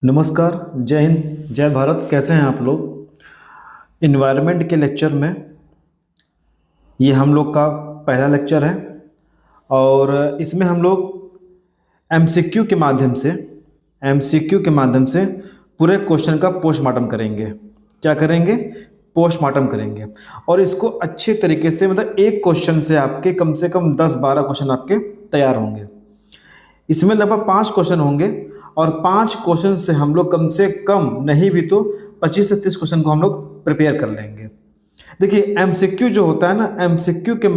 नमस्कार। जय हिंद, जय भारत। कैसे हैं आप लोग? इन्वायरमेंट के लेक्चर में ये हम लोग का पहला लेक्चर है और इसमें हम लोग एमसीक्यू के माध्यम से पूरे क्वेश्चन का पोस्टमार्टम करेंगे। क्या करेंगे? पोस्टमार्टम करेंगे। और इसको अच्छे तरीके से, मतलब एक क्वेश्चन से आपके कम से कम 10-12 क्वेश्चन आपके तैयार होंगे। इसमें लगभग 5 क्वेश्चन होंगे और 5 क्वेश्चन से हम लोग कम से कम नहीं भी तो 25 से 30 क्वेश्चन को हम लोग प्रिपेयर कर लेंगे। देखिए, एमसीक्यू जो होता है ना, एमसीक्यू के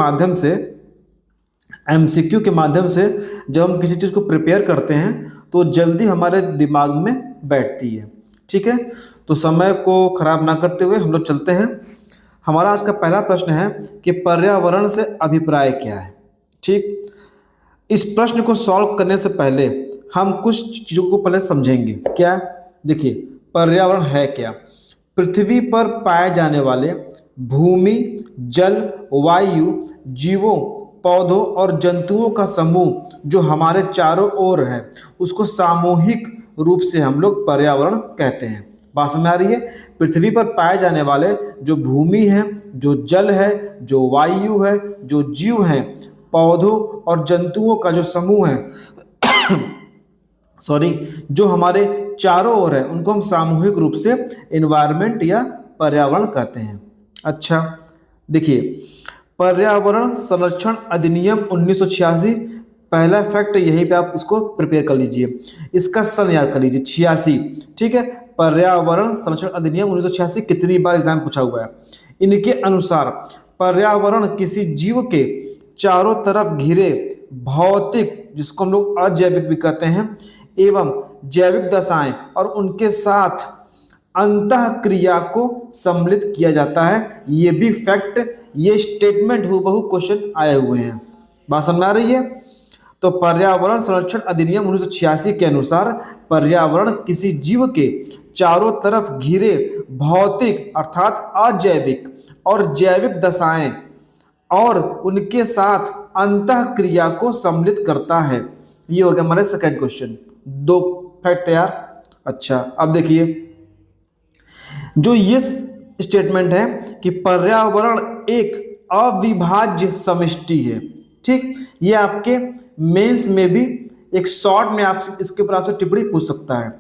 माध्यम से जब हम किसी चीज़ को प्रिपेयर करते हैं तो जल्दी हमारे दिमाग में बैठती है। ठीक है, तो समय को खराब ना करते हुए हम लोग चलते हैं। हमारा आज का पहला प्रश्न है कि पर्यावरण से अभिप्राय क्या है। ठीक, इस प्रश्न को सॉल्व करने से पहले हम कुछ चीज़ों को पहले समझेंगे। क्या? देखिए, पर्यावरण है क्या? पृथ्वी पर पाए जाने वाले भूमि, जल, वायु, जीवों, पौधों और जंतुओं का समूह जो हमारे चारों ओर है, उसको सामूहिक रूप से हम लोग पर्यावरण कहते हैं। बात समझ में आ रही है? पृथ्वी पर पाए जाने वाले जो भूमि है, जो जल है, जो वायु है, जो जीव हैं, पौधों और जंतुओं का जो समूह है जो हमारे चारों ओर है, उनको हम सामूहिक रूप से एनवायरनमेंट या पर्यावरण कहते हैं। अच्छा, देखिए, पर्यावरण संरक्षण अधिनियम 1986, पहला फैक्ट यहीं पे आप इसको प्रिपेयर कर लीजिए, इसका सन याद कर लीजिए, 86। ठीक है, पर्यावरण संरक्षण अधिनियम 1986 कितनी बार एग्जाम पूछा हुआ है। इनके अनुसार पर्यावरण किसी जीव के चारों तरफ घिरे भौतिक, जिसको हम लोग अजैविक भी कहते हैं, एवं जैविक दशाएं और उनके साथ अंतः क्रिया को सम्मिलित किया जाता है। ये भी फैक्ट, ये स्टेटमेंट हूबहू क्वेश्चन आए हुए हैं। बात समझ में आ रही है? तो पर्यावरण संरक्षण अधिनियम 1986 के अनुसार पर्यावरण किसी जीव के चारों तरफ घिरे भौतिक अर्थात अजैविक और जैविक दशाएं और उनके साथ अंतः क्रिया को सम्मिलित करता है। ये हो गया हमारे सेकंड क्वेश्चन। 2 फैक्ट तैयार। अच्छा, अब देखिए, जो ये स्टेटमेंट है कि पर्यावरण एक अविभाज्य समष्टि है। ठीक, ये आपके मेंस में भी एक शॉर्ट में आपसे इसके ऊपर आपसे टिप्पणी पूछ सकता है।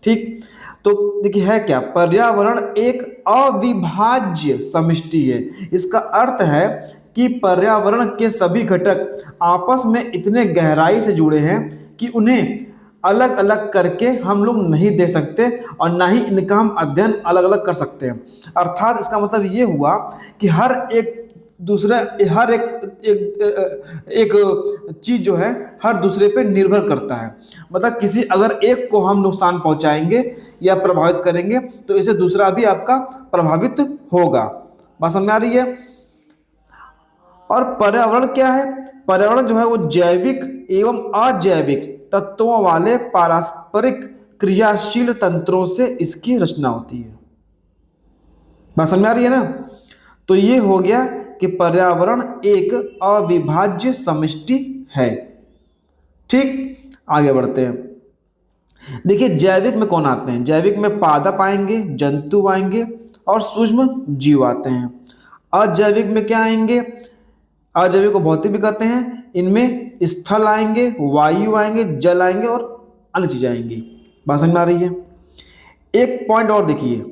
ठीक, तो देखिए है क्या? पर्यावरण एक अविभाज्य समष्टि है। इसका अर्थ है कि पर्यावरण के सभी घटक आपस में इतने गहराई से जुड़े हैं कि उन्हें अलग अलग करके हम लोग नहीं देख सकते और ना ही इनका हम अध्ययन अलग अलग कर सकते हैं। अर्थात इसका मतलब ये हुआ कि हर एक चीज जो है हर दूसरे पे निर्भर करता है। मतलब किसी अगर एक को हम नुकसान पहुंचाएंगे या प्रभावित करेंगे तो इससे दूसरा भी आपका प्रभावित होगा। बात समझ में आ रही है? और पर्यावरण क्या है? पर्यावरण जो है वो जैविक एवं अजैविक तत्वों वाले पारस्परिक क्रियाशील तंत्रों से इसकी रचना होती है। बात समझ में आ रही है ना? तो ये हो गया कि पर्यावरण एक अविभाज्य समष्टि है। ठीक, आगे बढ़ते हैं। देखिए, जैविक में कौन आते हैं? जैविक में पादप आएंगे, जंतु आएंगे और सूक्ष्म जीव आते हैं। अजैविक में क्या आएंगे? अजैविक को भौतिक भी कहते हैं। इनमें स्थल आएंगे, वायु आएंगे, जल आएंगे और अन्य चीजें आएंगी। बात समझ में आ रही है? एक पॉइंट और देखिए,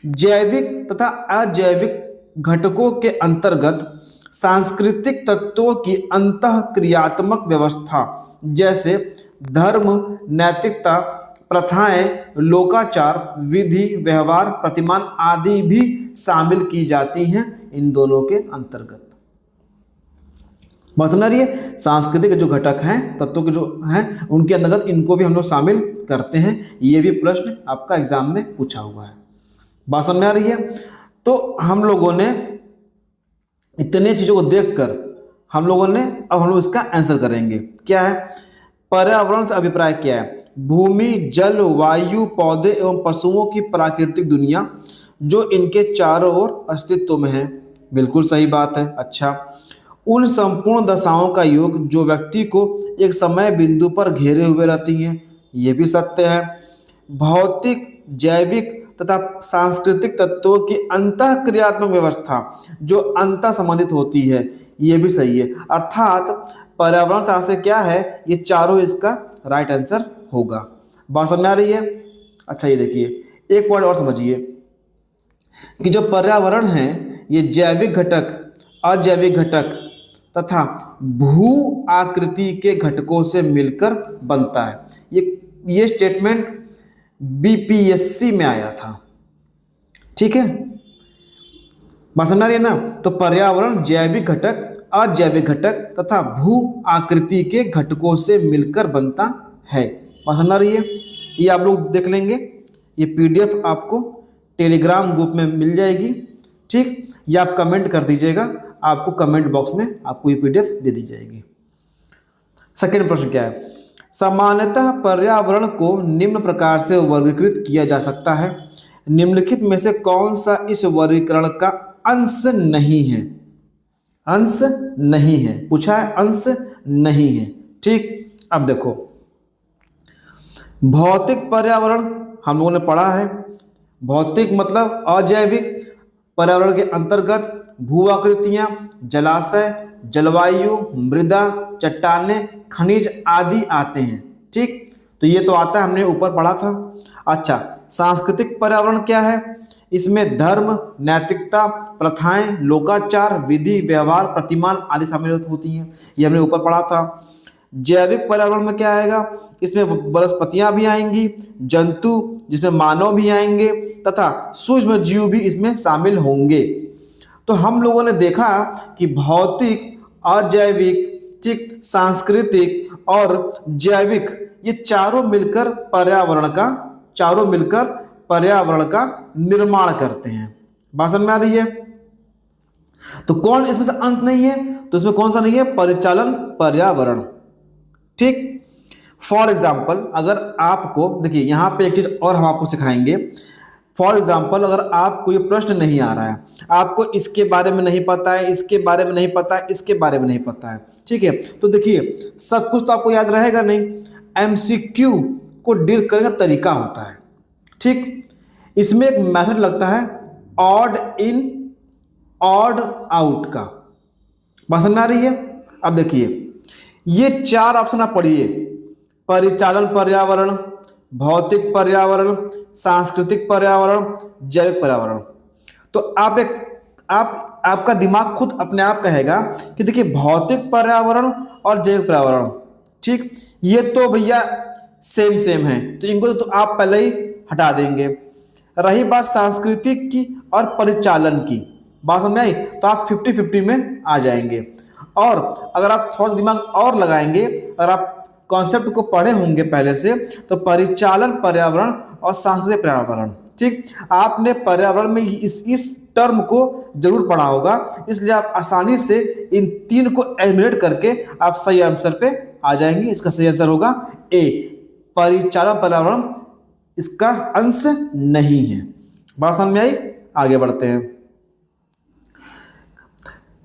जैविक तथा अजैविक घटकों के अंतर्गत सांस्कृतिक तत्वों की अंतः क्रियात्मक व्यवस्था जैसे धर्म, नैतिकता, प्रथाएं, लोकाचार, विधि, व्यवहार, प्रतिमान आदि भी शामिल की जाती हैं इन दोनों के अंतर्गत। बात समझ आ रही है? सांस्कृतिक जो घटक हैं, तत्वों के जो हैं, उनके अंतर्गत इनको भी हम लोग शामिल करते हैं। ये भी प्रश्न आपका एग्जाम में पूछा हुआ है। बात समझ में आ रही है? तो हम लोगों ने इतने चीजों को देखकर हम लोग इसका आंसर करेंगे। क्या है? पर्यावरण से अभिप्राय क्या है? भूमि, जल, वायु, पौधे एवं पशुओं की प्राकृतिक दुनिया जो इनके चारों ओर अस्तित्व में है। बिल्कुल सही बात है। अच्छा, उन संपूर्ण दशाओं का योग जो व्यक्ति को एक समय बिंदु पर घेरे हुए रहती हैं। ये भी सत्य है। भौतिक, जैविक तथा सांस्कृतिक तत्वों की अंतःक्रियात्मक व्यवस्था जो अंतः संबंधित होती है, ये भी सही है। अर्थात पर्यावरण शास्त्र क्या है, ये चारों इसका राइट आंसर होगा। बात समझ में आ रही है? अच्छा ये देखिए, एक पॉइंट और समझिए कि जो पर्यावरण है ये जैविक घटक, अजैविक घटक तथा भू आकृति के घटकों से मिलकर बनता है। ये स्टेटमेंट बीपीएससी में आया था। ठीक है, बात समझ आ रही है ना? तो पर्यावरण जैविक घटक, अजैविक घटक तथा भू आकृति के घटकों से मिलकर बनता है। बात समझ आ रही है? ये आप लोग देख लेंगे, ये पीडीएफ आपको टेलीग्राम ग्रुप में मिल जाएगी। ठीक, या आप कमेंट कर दीजिएगा, आपको कमेंट बॉक्स में आपको ये पीडीएफ दे दी जाएगी। सेकेंड प्रश्न क्या है? सामान्यतः पर्यावरण को निम्न प्रकार से वर्गीकृत किया जा सकता है, निम्नलिखित में से कौन सा इस वर्गीकरण का अंश नहीं है? अंश नहीं है, पूछा है, अंश नहीं है। ठीक, अब देखो, भौतिक पर्यावरण हम लोगों ने पढ़ा है। भौतिक मतलब अजैविक, पर्यावरण के अंतर्गत भू आकृतियां, जलाशय, जलवायु, मृदा, चट्टानें, खनिज आदि आते हैं। ठीक, तो ये तो आता है, हमने ऊपर पढ़ा था। अच्छा, सांस्कृतिक पर्यावरण क्या है? इसमें धर्म, नैतिकता, प्रथाएं, लोकाचार, विधि, व्यवहार, प्रतिमान आदि शामिल होती हैं, ये हमने ऊपर पढ़ा था। जैविक पर्यावरण में क्या आएगा? इसमें वनस्पतियां भी आएंगी, जंतु जिसमें मानव भी आएंगे तथा सूक्ष्म जीव भी इसमें शामिल होंगे। तो हम लोगों ने देखा कि भौतिक, अजैविक, ठीक, सांस्कृतिक और जैविक, ये चारों मिलकर पर्यावरण का निर्माण करते हैं। बात समझ में आ रही है? तो कौन इसमें से अंश नहीं है? तो इसमें कौन सा नहीं है? परिचालन पर्यावरण। ठीक, फॉर एग्जाम्पल, अगर आपको देखिए यहां पे एक चीज और हम आपको सिखाएंगे। फॉर एग्जाम्पल, अगर आपको ये प्रश्न नहीं आ रहा है, आपको इसके बारे में नहीं पता है, इसके बारे में नहीं पता है, इसके बारे में नहीं पता है, ठीक है, तो देखिए सब कुछ तो आपको याद रहेगा नहीं। एमसीक्यू को डील करने का तरीका होता है। ठीक, इसमें एक मेथड लगता है ऑड इन ऑड आउट का। बात समझ में आ रही है? अब देखिए, ये चार ऑप्शन आप पढ़िए, परिचालन पर्यावरण, भौतिक पर्यावरण, सांस्कृतिक पर्यावरण, जैविक पर्यावरण। तो आपका दिमाग खुद अपने आप कहेगा कि देखिए भौतिक पर्यावरण और जैविक पर्यावरण, ठीक, ये तो भैया सेम है, तो इनको तो आप पहले ही हटा देंगे। रही बात सांस्कृतिक की और परिचालन की, बात समझ आई, तो आप 50-50 में आ जाएंगे। और अगर आप थोड़ा सा दिमाग और लगाएंगे, अगर आप कॉन्सेप्ट को पढ़े होंगे पहले से, तो परिचालन पर्यावरण और सांस्कृतिक पर्यावरण, ठीक, आपने पर्यावरण में इस टर्म को जरूर पढ़ा होगा, इसलिए आप आसानी से इन तीन को एलिमिनेट करके आप सही आंसर पे आ जाएंगे। इसका सही आंसर होगा ए, परिचालन पर्यावरण इसका अंश नहीं है। बात समझ में आई? आगे बढ़ते हैं।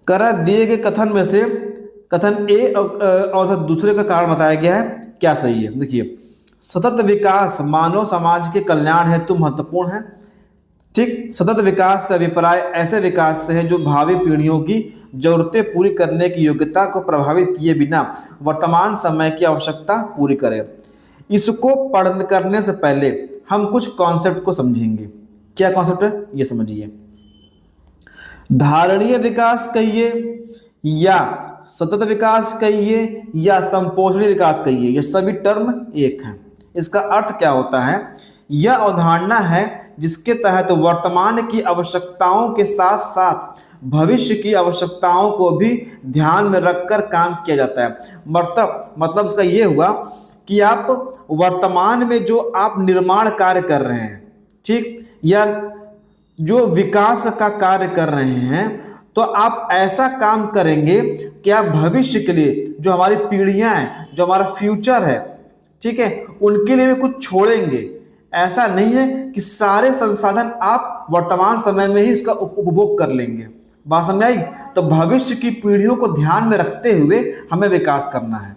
कर दिए गए कथन में से कथन ए और दूसरे का कारण बताया गया है, क्या सही है? देखिए, सतत विकास मानव समाज के कल्याण हेतु महत्वपूर्ण है। ठीक, सतत विकास से अभिप्राय ऐसे विकास से है जो भावी पीढ़ियों की जरूरतें पूरी करने की योग्यता को प्रभावित किए बिना वर्तमान समय की आवश्यकता पूरी करे। इसको पढ़ने करने से पहले हम कुछ कॉन्सेप्ट को समझेंगे। क्या कॉन्सेप्ट है ये समझिए। धारणीय विकास कहिए या सतत विकास कहिए या संपोषणीय विकास कहिए, ये सभी टर्म एक हैं। इसका अर्थ क्या होता है? यह अवधारणा है जिसके तहत वर्तमान की आवश्यकताओं के साथ साथ भविष्य की आवश्यकताओं को भी ध्यान में रखकर काम किया जाता है। मतलब इसका ये हुआ कि आप वर्तमान में जो आप निर्माण कार्य कर रहे हैं, ठीक, या जो विकास का कार्य कर रहे हैं, तो आप ऐसा काम करेंगे कि आप भविष्य के लिए जो हमारी पीढ़ियां हैं, जो हमारा फ्यूचर है, ठीक है, उनके लिए भी कुछ छोड़ेंगे। ऐसा नहीं है कि सारे संसाधन आप वर्तमान समय में ही उसका उपभोग कर लेंगे। बात समझ आई? तो भविष्य की पीढ़ियों को ध्यान में रखते हुए हमें विकास करना है।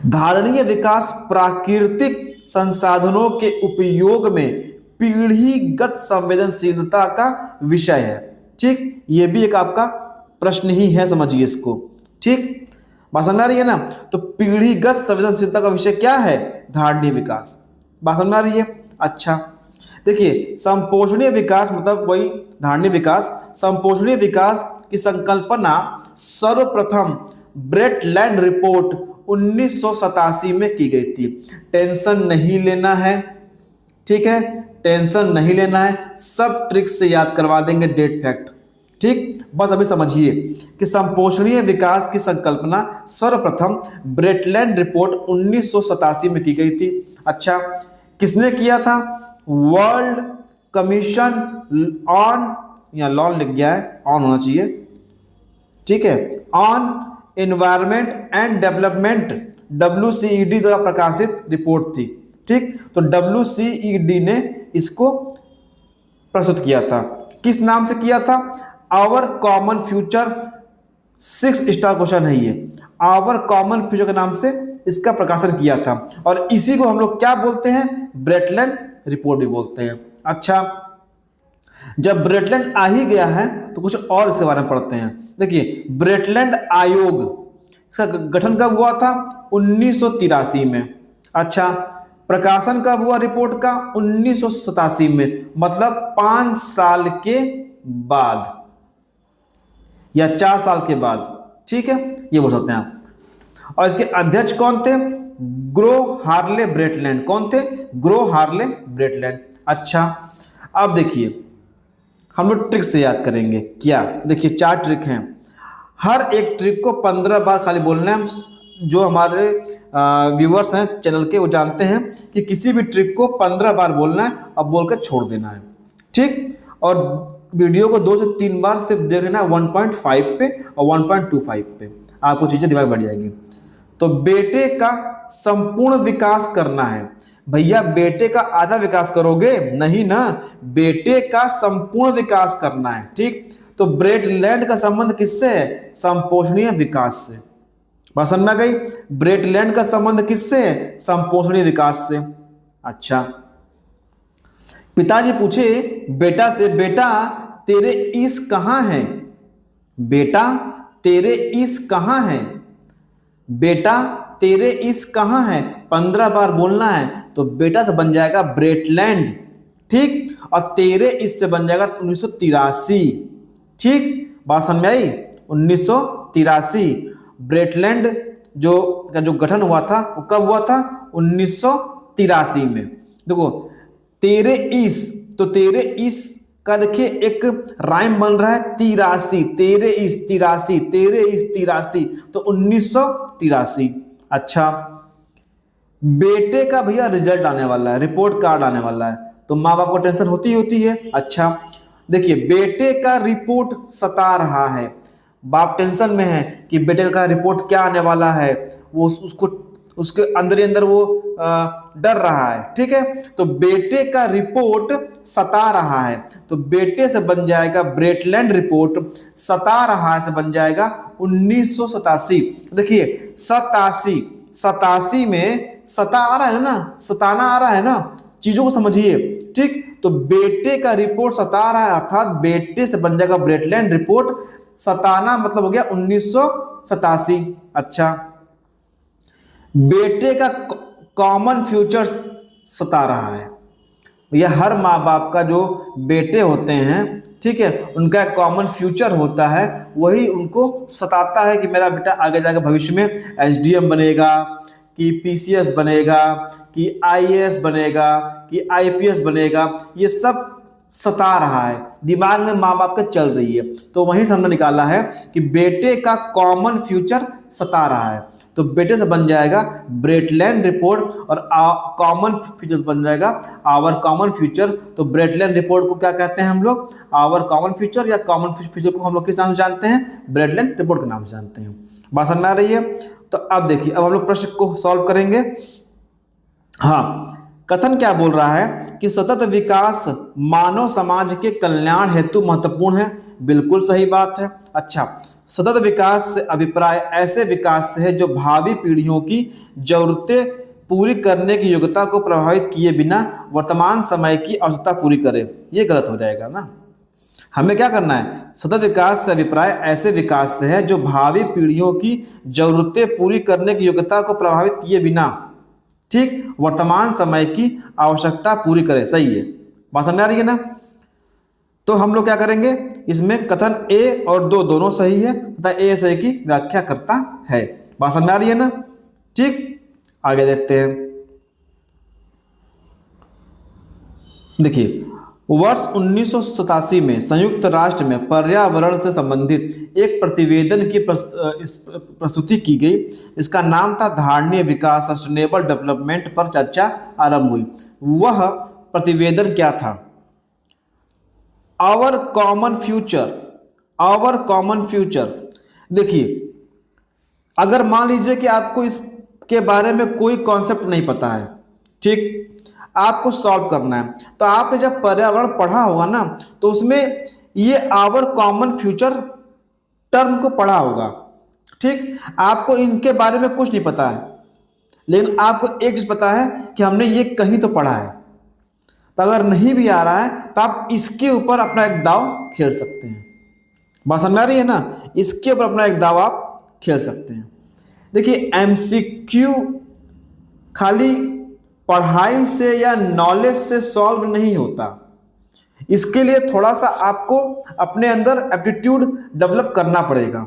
धारणीय विकास प्राकृतिक संसाधनों के उपयोग में पीढ़ीगत संवेदनशीलता का विषय है। ठीक, ये भी एक आपका प्रश्न ही है, समझिए इसको। ठीक, बात समझ में आ रही है ना। तो पीढ़ीगत संवेदनशीलता का विषय क्या है? धारणीय विकास। बात समझ में आ रही है? अच्छा, देखिए, संपोषणीय विकास मतलब वही धारणीय विकास। संपोषणीय विकास की संकल्पना सर्वप्रथम ब्रेटलैंड रिपोर्ट 1987 में की गई थी। टेंशन नहीं लेना है, ठीक है, टेंशन नहीं लेना है, सब ट्रिक से याद करवा देंगे, डेट फैक्ट। ठीक, बस अभी समझिए कि संपोषणीय विकास की संकल्पना सर्वप्रथम ब्रेटलैंड रिपोर्ट 1987 में की गई थी। अच्छा, किसने किया था? वर्ल्ड कमीशन ऑन, या लॉन लिख गया है, ऑन होना चाहिए, ठीक है, on environment and development, WCED द्वारा प्रकाशित रिपोर्ट थी। ठीक, तो WCED ने इसको प्रस्तुत किया था। किस नाम से किया था? Our common future. 6 star question है ये। आवर कॉमन फ्यूचर के नाम से इसका प्रकाशन किया था, और इसी को हम लोग क्या बोलते हैं? ब्रेटलैंड रिपोर्ट भी बोलते हैं। अच्छा, जब ब्रेटलैंड आ ही गया है तो कुछ और इसके बारे में पढ़ते हैं। देखिए, ब्रेटलैंड आयोग, इसका गठन कब हुआ था? 1983 में। अच्छा, प्रकाशन कब हुआ रिपोर्ट का? 1987 में, मतलब 5 साल के बाद या 4 साल के बाद। ठीक है, ये बोल सकते हैं आप। और इसके अध्यक्ष कौन थे? ग्रो हार्ले ब्रेटलैंड। कौन थे? ग्रो हार्ले ब्रेटलैंड। अच्छा, अब देखिए, हम लोग ट्रिक से याद करेंगे। क्या? देखिए, 4 ट्रिक हैं। हर एक ट्रिक को 15 बार खाली बोलना है। जो हमारे व्यूअर्स हैं चैनल के, वो जानते हैं कि किसी भी ट्रिक को 15 बार बोलना है और बोल कर छोड़ देना है। ठीक, और वीडियो को 2 से 3 बार सिर्फ देख लेना है 1.5 पे और 1.25 पे, आपको चीज़ें दिमाग बढ़ जाएगी। तो बेटे का संपूर्ण विकास करना है। भैया, बेटे का आधा विकास करोगे? नहीं ना, बेटे का संपूर्ण विकास करना है। ठीक, तो ब्रेटलैंड का संबंध किससे है? संपोषणीय विकास से। बात समझ में आ गई? ब्रेटलैंड का संबंध किससे है? संपोषणीय विकास से। अच्छा, पिताजी पूछे बेटा से, बेटा तेरे ईश कहाँ है? बेटा तेरे ईश कहाँ है? बेटा तेरे ईश कहाँ है? 15 बार बोलना है। तो बेटा से बन जाएगा ब्रेटलैंड। ठीक, और तेरे ईश से बन जाएगा 1983। ठीक, बात समझ में आई? 1983 ब्रेटलैंड जो गठन हुआ था वो कब हुआ था? 1983 में। देखो, तेरे ईश, तो तेरे ईश का देखिए एक राइम बन रहा है 83, तेरे ईश 83, तेरे ईश 83, तो 1983। अच्छा, बेटे का भैया रिजल्ट आने वाला है, रिपोर्ट कार्ड आने वाला है, तो माँ बाप को टेंशन होती ही होती है। अच्छा, देखिए, बेटे का रिपोर्ट सता रहा है, बाप टेंशन में है कि बेटे का रिपोर्ट क्या आने वाला है, वो उसको उसके अंदर ही अंदर वो डर रहा है। ठीक है, तो बेटे का रिपोर्ट सता रहा है, तो बेटे से बन जाएगा ब्रेटलैंड रिपोर्ट। सता रहा है से बन जाएगा 1987। देखिए, 87 में सता आ रहा है ना, सताना आ रहा है ना, चीजों को समझिए। ठीक, तो बेटे का रिपोर्ट सता रहा है, अर्थात बेटे से बन जाएगा ब्रेटलैंड रिपोर्ट। सताना मतलब हो गया 1987। अच्छा, बेटे का कॉमन फ्यूचर सता रहा है। यह हर माँ बाप का जो बेटे होते हैं, ठीक है, उनका कॉमन फ्यूचर होता है, वही उनको सताता है कि मेरा बेटा आगे जाकर भविष्य में SDM बनेगा, कि PCS बनेगा, कि IAS बनेगा, कि IPS बनेगा। ये सब सता रहा है, दिमाग में माँ बाप के चल रही है। तो वहीं से हमने निकाला है कि बेटे का कॉमन फ्यूचर सता रहा है, तो बेटे से बन जाएगा ब्रेटलैंड रिपोर्ट, और कॉमन फ्यूचर बन जाएगा आवर कॉमन फ्यूचर। तो ब्रेटलैंड रिपोर्ट को क्या कहते हैं हम लोग? आवर कॉमन फ्यूचर, या कॉमन फ्यूचर को हम लोग किस नाम से जानते हैं? ब्रेटलैंड रिपोर्ट के नाम से जानते हैं। बात समझ में आ रही है? तो अब देखिए, अब हम लोग प्रश्न को सॉल्व करेंगे। हाँ, कथन क्या बोल रहा है कि सतत विकास मानव समाज के कल्याण हेतु महत्वपूर्ण है। बिल्कुल सही बात है। अच्छा, सतत विकास से अभिप्राय ऐसे विकास से है जो भावी पीढ़ियों की जरूरतें पूरी करने की योग्यता को प्रभावित किए बिना वर्तमान समय की आवश्यकता पूरी करे। ये गलत हो जाएगा ना। हमें क्या करना है, सतत विकास से अभिप्राय ऐसे विकास से है जो भावी पीढ़ियों की जरूरतें पूरी करने की योग्यता को प्रभावित किए बिना, ठीक, वर्तमान समय की आवश्यकता पूरी करे। सही है, बात समझ आ रही है ना। तो हम लोग क्या करेंगे, इसमें कथन ए और दो दोनों सही है तथा ए सही की व्याख्या करता है। बात समझ आ रही है ना। ठीक, आगे देखते हैं। देखिए, वर्ष 1987 में संयुक्त राष्ट्र में पर्यावरण से संबंधित एक प्रतिवेदन की प्रस्तुति की गई। इसका नाम था धारणीय विकास, सस्टेनेबल डेवलपमेंट पर चर्चा आरंभ हुई। वह प्रतिवेदन क्या था? Our common future, our common future. देखिए, अगर मान लीजिए कि आपको इसके बारे में कोई कॉन्सेप्ट नहीं पता है, ठीक, आपको सॉल्व करना है, तो आपने जब पर्यावरण पढ़ा होगा ना, तो उसमें ये आवर कॉमन फ्यूचर टर्म को पढ़ा होगा। ठीक, आपको इनके बारे में कुछ नहीं पता है, लेकिन आपको एक चीज पता है कि हमने ये कहीं तो पढ़ा है। तो अगर नहीं भी आ रहा है तो आप इसके ऊपर अपना एक दाव खेल सकते हैं। बात समझ आ रही है ना। इसके ऊपर अपना एक दाव आप खेल सकते हैं। देखिए, एमसीक्यू खाली पढ़ाई से या नॉलेज से सॉल्व नहीं होता। इसके लिए थोड़ा सा आपको अपने अंदर एप्टीट्यूड डेवलप करना पड़ेगा।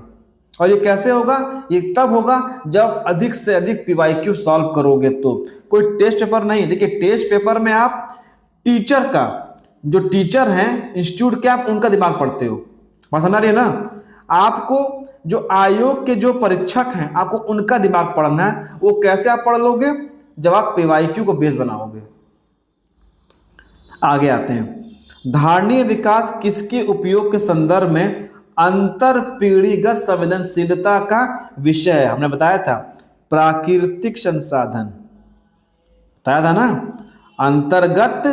और ये कैसे होगा? ये तब होगा जब अधिक से अधिक पीवाईक्यू सॉल्व करोगे। तो कोई टेस्ट पेपर नहीं। देखिए, टेस्ट पेपर में आप टीचर का, जो टीचर हैं इंस्टीट्यूट के, आप उनका दिमाग पढ़ते हो। बात समझ आ रही है ना। आपको जो आयोग के जो परीक्षक हैं, आपको उनका दिमाग पढ़ना है। वो कैसे आप पढ़ लोगे? जब आप पीवाईक्यू को बेस बनाओगे। आगे आते हैं। धारणीय विकास किसके उपयोग के संदर्भ में अंतर पीढ़ीगत संवेदनशीलता का विषय है? हमने बताया था प्राकृतिक संसाधन, बताया था ना। अंतर्गत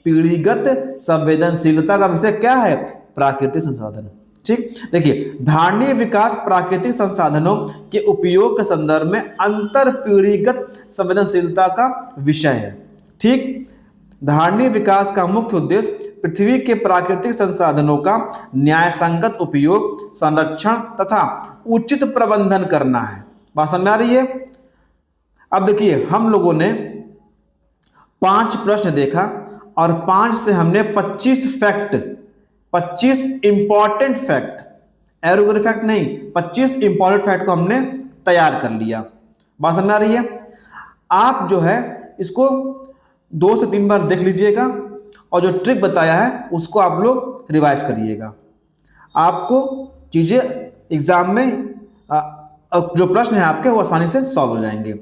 पीढ़ीगत संवेदनशीलता का विषय क्या है? प्राकृतिक संसाधन। ठीक, देखिए, धारणीय विकास प्राकृतिक संसाधनों के उपयोग के संदर्भ में अंतर पीढ़ीगत संवेदनशीलता का विषय है। ठीक, धारणीय विकास का मुख्य उद्देश्य पृथ्वी के प्राकृतिक संसाधनों का न्यायसंगत उपयोग, संरक्षण तथा उचित प्रबंधन करना है। बात समझ में आ रही है। अब देखिए, हम लोगों ने 5 प्रश्न देखा और 5 से हमने 25 फैक्ट, 25 इंपॉर्टेंट फैक्ट, एरोगेटिव फैक्ट नहीं, 25 इंपॉर्टेंट फैक्ट को हमने तैयार कर लिया। बात समझ में आ रही है। आप जो है इसको 2 से 3 बार देख लीजिएगा और जो ट्रिक बताया है उसको आप लोग रिवाइज करिएगा। आपको चीज़ें एग्जाम में जो प्रश्न है आपके वो आसानी से सॉल्व हो जाएंगे।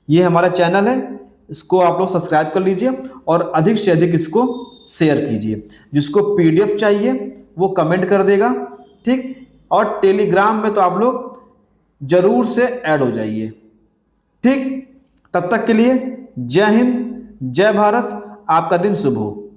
ये हमारा चैनल है, इसको आप लोग सब्सक्राइब कर लीजिए और अधिक से अधिक इसको शेयर कीजिए। जिसको पीडीएफ चाहिए वो कमेंट कर देगा। ठीक, और टेलीग्राम में तो आप लोग जरूर से ऐड हो जाइए। ठीक, तब तक के लिए जय हिंद, जय भारत। आपका दिन शुभ हो।